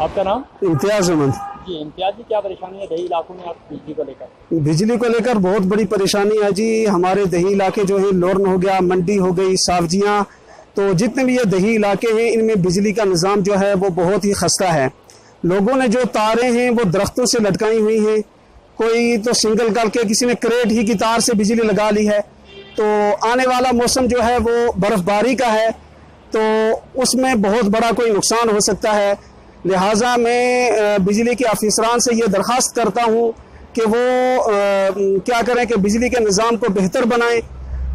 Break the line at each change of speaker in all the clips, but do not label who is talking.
आपका नाम?
इम्तियाज अहमद।
जी इम्तियाज जी, क्या परेशानी है दही इलाकों में आप बिजली को लेकर?
बिजली को लेकर बहुत बड़ी परेशानी है जी। हमारे दही इलाके जो है, लोरन हो गया, मंडी हो गई, सावजियाँ, तो जितने भी ये दही इलाके हैं इनमें बिजली का निज़ाम जो है वो बहुत ही खस्ता है। लोगों ने जो तारें हैं वो दरख्तों से लटकाई हुई हैं, कोई तो सिंगल करके किसी ने करेट ही की तार से बिजली लगा ली है। तो आने वाला मौसम जो है वो बर्फ़बारी का है, तो उसमें बहुत बड़ा कोई नुकसान हो सकता है। लिहाजा मैं बिजली के अफसरान से ये दरख्वास्त करता हूँ कि वो क्या करें कि बिजली के निज़ाम को बेहतर बनाएं।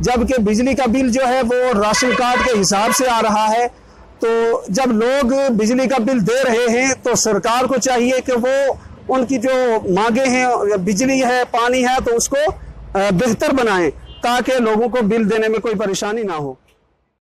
जबकि बिजली का बिल जो है वो राशन कार्ड के हिसाब से आ रहा है, तो जब लोग बिजली का बिल दे रहे हैं तो सरकार को चाहिए कि वो उनकी जो मांगे हैं, बिजली है, पानी है, तो उसको बेहतर बनाएं ताकि लोगों को बिल देने में कोई परेशानी ना हो।